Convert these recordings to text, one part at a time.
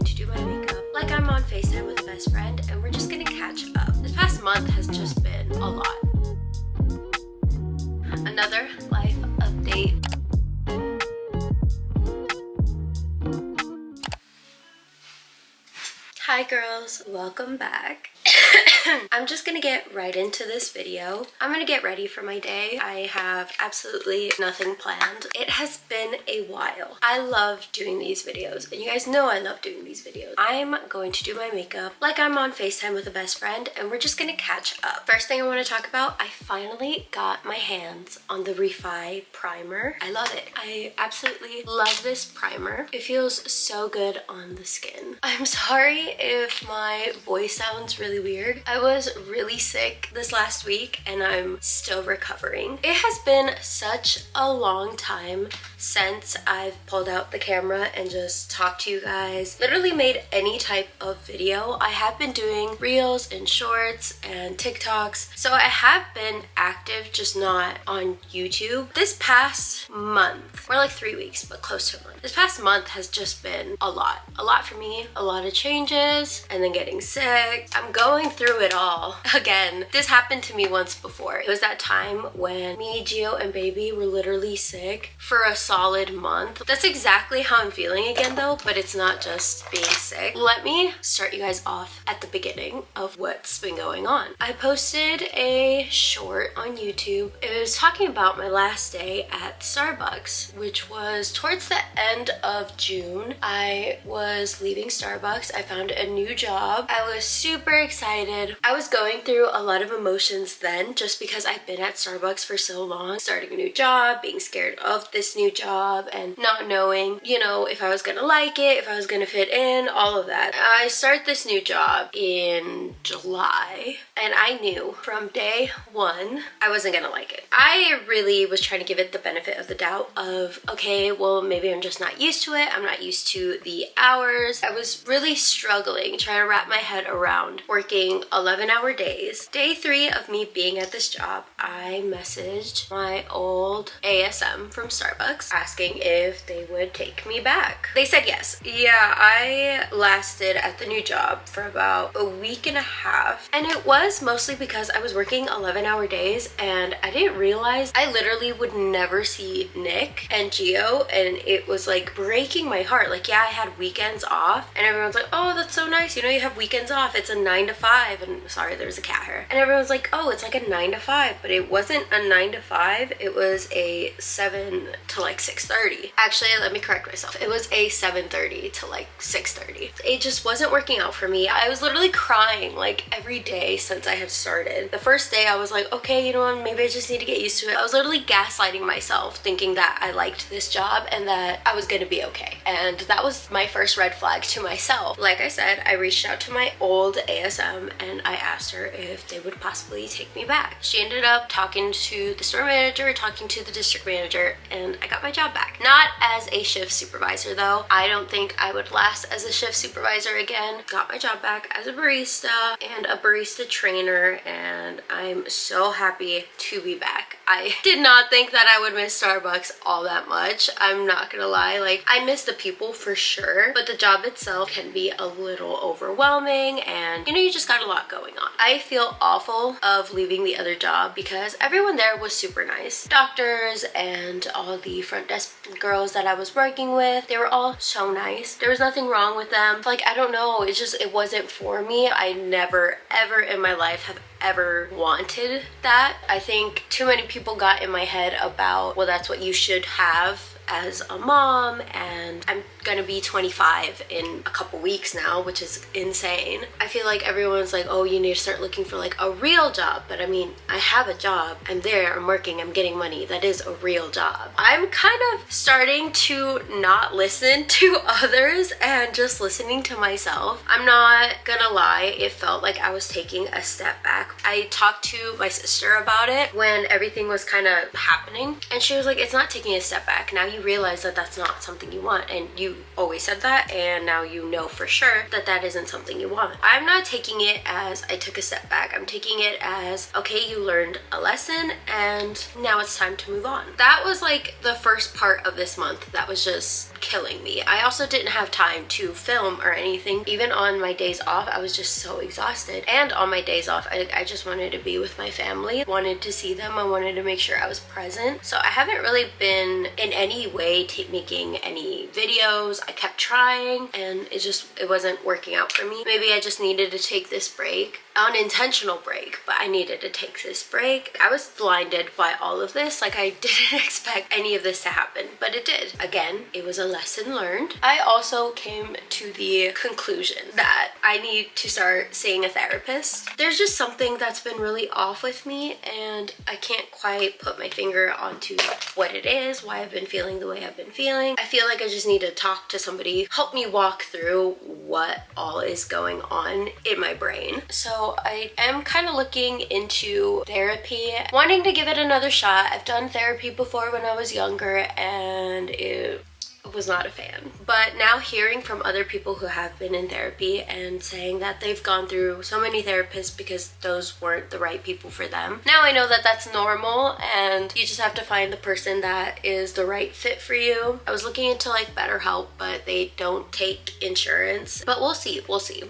to do my makeup like I'm on FaceTime with a best friend, and we're just gonna catch up. This past month has just been a lot. Another life update. Hi girls, welcome back. I'm just gonna get right into this video. I'm gonna get ready for my day. I have absolutely nothing planned. It has been a while. I love doing these videos, and you guys know I love doing these videos. I'm going to do my makeup like I'm on FaceTime with a best friend, and we're just gonna catch up. First thing I want to talk about, I finally got my hands on the Refi primer. I love it. I absolutely love this primer. It feels so good on the skin. I'm sorry if my voice sounds really weird. I was really sick this last week and I'm still recovering. It has been such a long time since I've pulled out the camera and just talked to you guys, literally made any type of video. I have been doing reels and shorts and TikToks, so I have been active, just not on YouTube. This past month, or like 3 weeks, but close to a month. This past month has just been a lot for me, a lot of changes, and then getting sick. I'm going through it all again. This happened to me once before. It was that time when me, Gio, and baby were literally sick for a solid month. That's exactly how I'm feeling again though, but it's not just being sick. Let me start you guys off at the beginning of what's been going on. I posted a short on YouTube. It was talking about my last day at Starbucks, which was towards the end of June. I was leaving Starbucks. I found a new job. I was super excited. I was going through a lot of emotions then, just because I've been at Starbucks for so long, starting a new job, being scared of this new job, and not knowing, you know, if I was gonna like it, if I was gonna fit in, all of that. I started this new job in July, and I knew from day one I wasn't gonna like it. I really was trying to give it the benefit of the doubt of, okay, well, maybe I'm just not used to it. I'm not used to the hours. I was really struggling trying to wrap my head around working 11-hour days. Day 3 of me being at this job, I messaged my old ASM from Starbucks asking if they would take me back. They said yes. Yeah, I lasted at the new job for about a week and a half, and it was mostly because I was working 11-hour days and I didn't realize I literally would never see Nick and Gio, and it was like breaking my heart. Like, yeah, I had weekends off and everyone's like, oh, that's so nice, you know, you have weekends off, it's a 9 to 5, and sorry, there's a cat here, and everyone's like, oh, it's like a 9 to 5, but it wasn't a 9 to 5, it was a 7 to like 6:30. Actually, let me correct myself, it was a 7:30 to like 6:30. It just wasn't working out for me. I was literally crying like every day since I had started. The first day I was like, okay, you know what, maybe I just need to get used to it. I was literally gaslighting myself, thinking that I liked this job and that I was gonna be okay, and that was my first red flag to myself. Like I said, I reached out to my old ASM and I asked her if they would possibly take me back. She ended up talking to the store manager, talking to the district manager, and I got my job back. Not as a shift supervisor though. I don't think I would last as a shift supervisor again. Got my job back as a barista and a barista trainer, and I'm so happy to be back. I did not think that I would miss Starbucks all that much. I'm not gonna lie, like, I miss the people for sure, but the job itself can be a little overwhelming, and you know, you just got a lot going on. I feel awful of leaving the other job because everyone there was super nice. Doctors and all the front desk girls that I was working with, they were all so nice. There was nothing wrong with them. Like, I don't know, it wasn't for me. I never ever in my life have ever wanted that. I think too many people got in my head about, well, that's what you should have as a mom, and I'm gonna be 25 in a couple weeks now, which is insane. I feel like everyone's like, oh, you need to start looking for like a real job, but I mean, I have a job, I'm there, I'm working, I'm getting money. That is a real job. I'm kind of starting to not listen to others and just listening to myself. I'm not gonna lie, it felt like I was taking a step back. I talked to my sister about it when everything was kind of happening, and she was like, it's not taking a step back. Now you realize that that's not something you want, and you always said that, and now you know for sure that that isn't something you want. I'm not taking it as I took a step back. I'm taking it as, okay, you learned a lesson and now it's time to move on. That was like the first part of this month that was just killing me. I also didn't have time to film or anything. Even on my days off, I was just so exhausted. And on my days off, I just wanted to be with my family, wanted to see them. I wanted to make sure I was present. So I haven't really been in any way making any videos. I kept trying and it wasn't working out for me. Maybe I just needed to take this break, unintentional break, but I needed to take this break. I was blinded by all of this. Like, I didn't expect any of this to happen, but it did. Again, it was a lesson learned. I also came to the conclusion that I need to start seeing a therapist. There's just something that's been really off with me, and I can't quite put my finger onto what it is, why I've been feeling the way I've been feeling. I feel like I just need to talk to somebody, help me walk through what all is going on in my brain. So I am kind of looking into therapy, wanting to give it another shot. I've done therapy before when I was younger, and it was not a fan. But now hearing from other people who have been in therapy and saying that they've gone through so many therapists because those weren't the right people for them. Now I know that that's normal and you just have to find the person that is the right fit for you. I was looking into like BetterHelp, but they don't take insurance. But we'll see.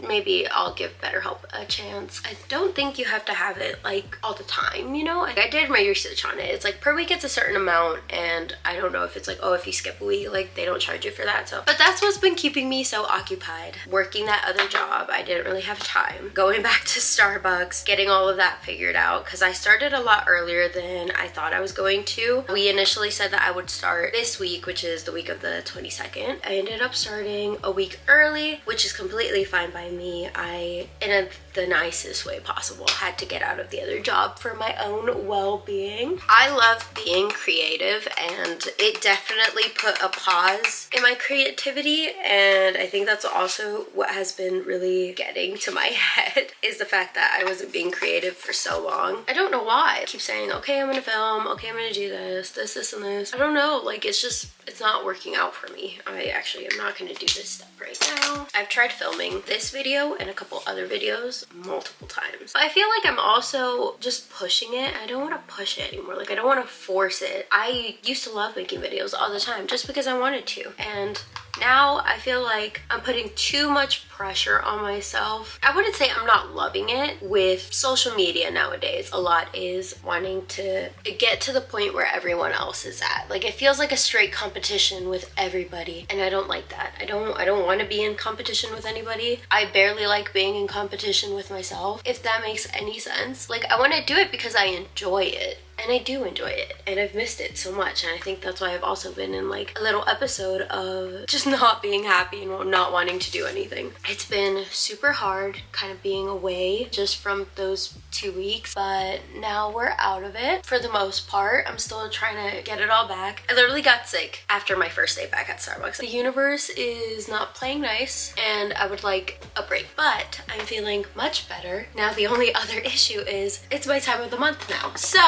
Maybe I'll give BetterHelp a chance. I don't think you have to have it like all the time, you know? Like, I did my research on it. It's like per week it's a certain amount, and I don't know if it's like, oh, if you skip a week, like they don't charge you for that. So, but that's what's been keeping me so occupied. Working that other job, I didn't really have time. Going back to Starbucks, getting all of that figured out, because I started a lot earlier than I thought I was going to. We initially said that I would start this week, which is the week of the 22nd. I ended up starting a week early, which is completely fine by me. I, in the nicest way possible, had to get out of the other job for my own well-being. I love being creative, and it definitely put a pause in my creativity, and I think that's also what has been really getting to my head, is the fact that I wasn't being creative for so long. I don't know why. I keep saying, okay, I'm gonna film, okay, I'm gonna do this, and this. I don't know, like, it's not working out for me. I actually am not gonna do this step right now. I've tried filming this video and a couple other videos multiple times. But I feel like I'm also just pushing it. I don't want to push it anymore. Like, I don't want to force it. I used to love making videos all the time just because I wanted to. And now I feel like I'm putting too much pressure on myself. I wouldn't say I'm not loving it. With social media nowadays, a lot is wanting to get to the point where everyone else is at. Like, it feels like a straight competition with everybody, and I don't like that. I don't want to be in competition with anybody. I barely like being in competition with myself, if that makes any sense. Like, I want to do it because I enjoy it. And I do enjoy it, and I've missed it so much, and I think that's why I've also been in like a little episode of just not being happy and not wanting to do anything. It's been super hard kind of being away just from those 2 weeks, but now we're out of it for the most part. I'm still trying to get it all back. I literally got sick after my first day back at Starbucks. The universe is not playing nice, and I would like a break, but I'm feeling much better. Now the only other issue is it's my time of the month now. So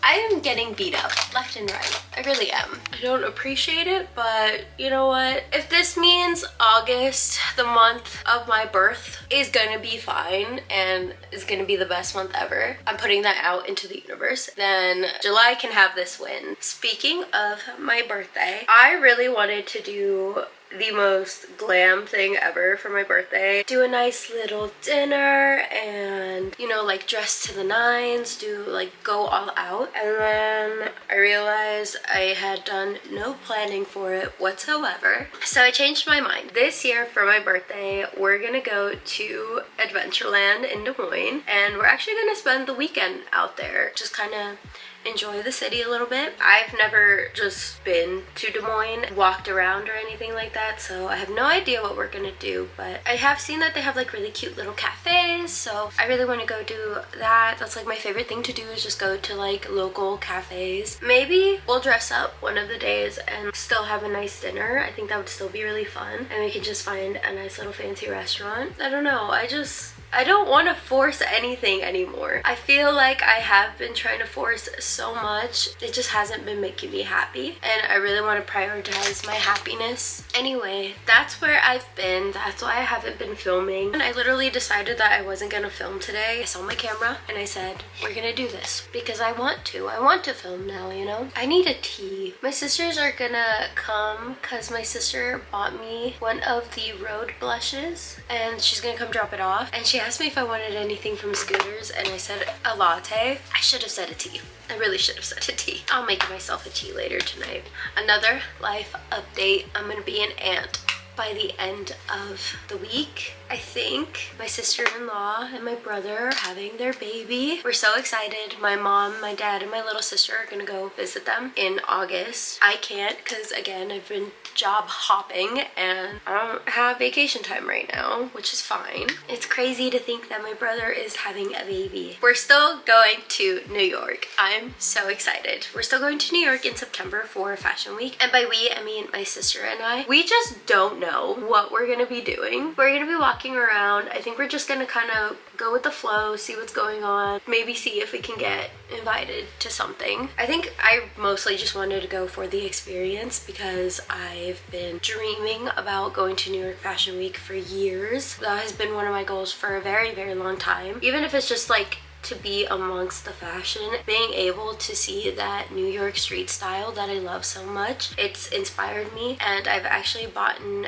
I am getting beat up left and right. I really am. I don't appreciate it, but you know what? If this means August, the month of my birth, is gonna be fine and is gonna be the best month ever, I'm putting that out into the universe, then July can have this win. Speaking of my birthday, I really wanted to do the most glam thing ever for my birthday. Do a nice little dinner and, you know, like dress to the nines, go all out. And then I realized I had done no planning for it whatsoever. So I changed my mind. This year for my birthday, we're gonna go to Adventureland in Des Moines, and we're actually gonna spend the weekend out there, just kind of enjoy the city a little bit. I've never just been to Des Moines, walked around or anything like that, so I have no idea what we're gonna do, but I have seen that they have like really cute little cafes, so I really want to go do that. That's like my favorite thing to do, is just go to like local cafes. Maybe we'll dress up one of the days and still have a nice dinner. I think that would still be really fun, and we can just find a nice little fancy restaurant. I don't know, I I don't want to force anything anymore. I feel like I have been trying to force so much. It just hasn't been making me happy, and I really want to prioritize my happiness. Anyway, that's where I've been. That's why I haven't been filming. And I literally decided that I wasn't gonna film today. I saw my camera and I said, we're gonna do this because I want to. I want to film now, you know? I need a tea. My sisters are gonna come because my sister bought me one of the Road blushes and she's gonna come drop it off. And she asked me if I wanted anything from Scooters and I said a latte. I should have said a tea. I really should have said a tea. I'll make myself a tea later tonight. Another life update. I'm gonna be an aunt by the end of the week. I think my sister-in-law and my brother are having their baby. We're so excited. My mom, my dad, and my little sister are gonna go visit them in August. I can't because, again, I've been job hopping and I don't have vacation time right now, which is fine. It's crazy to think that my brother is having a baby. We're still going to New York. I'm so excited. We're still going to New York in September for Fashion Week. And by we, I mean my sister and I. We just don't know what we're gonna be doing. We're gonna be walking around. I think we're just gonna kind of go with the flow, see what's going on, maybe see if we can get invited to something. I think I mostly just wanted to go for the experience because I've been dreaming about going to New York Fashion Week for years. That has been one of my goals for a very, very long time. Even if it's just like to be amongst the fashion, being able to see that New York street style that I love so much, it's inspired me, and I've actually bought an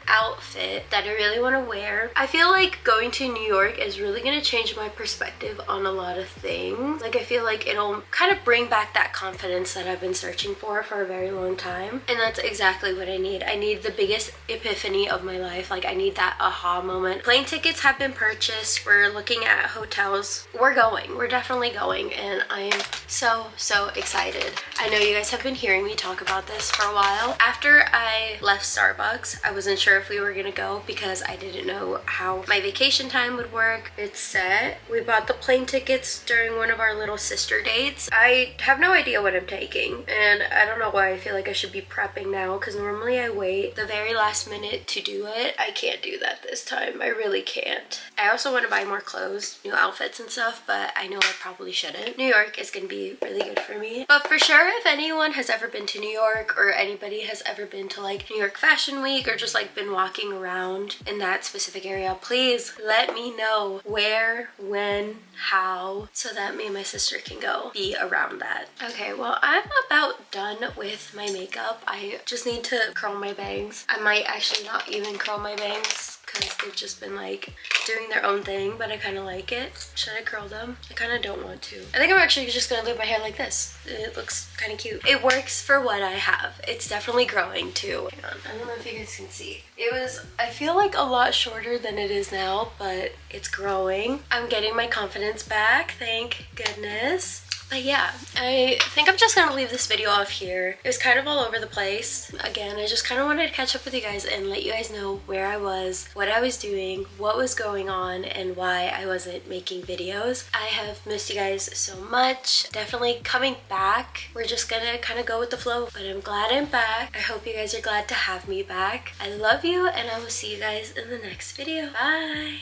outfit that I really want to wear. I feel like going to New York is really going to change my perspective on a lot of things. Like I feel like it'll kind of bring back that confidence that I've been searching for a very long time, and that's exactly what I need. I need the biggest epiphany of my life. Like I need that aha moment. Plane tickets have been purchased. We're looking at hotels. We're definitely going, and I am so excited. I know you guys have been hearing me talk about this for a while. After I left Starbucks, I wasn't sure if we were gonna go because I didn't know how my vacation time would work. It's set. We bought the plane tickets during one of our little sister dates. I have no idea what I'm taking, and I don't know why I feel like I should be prepping now because normally I wait the very last minute to do it. I can't do that this time. I really can't. I also want to buy more clothes, new outfits and stuff, but I know I probably shouldn't. New York is gonna be really good for me. But for sure, if anyone has ever been to New York or anybody has ever been to like New York Fashion Week or just like been walking around in that specific area, please let me know where, when, how, so that me and my sister can go be around that. Okay, well, I'm about done with my makeup. I just need to curl my bangs. I might actually not even curl my bangs because they've just been like doing their own thing, but I kind of like it. Should I curl them? I kind of don't want to. I think I'm actually just gonna leave my hair like this. It looks kind of cute. It works for what I have. It's definitely growing too. Hang on, I don't know if you guys can see. It was, I feel like a lot shorter than it is now, but it's growing. I'm getting my confidence back, thank goodness. But yeah, I think I'm just gonna leave this video off here. It was kind of all over the place. Again, I just kind of wanted to catch up with you guys and let you guys know where I was, what I was doing, what was going on, and why I wasn't making videos. I have missed you guys so much. Definitely coming back. We're just gonna kind of go with the flow, but I'm glad I'm back. I hope you guys are glad to have me back. I love you, and I will see you guys in the next video. Bye!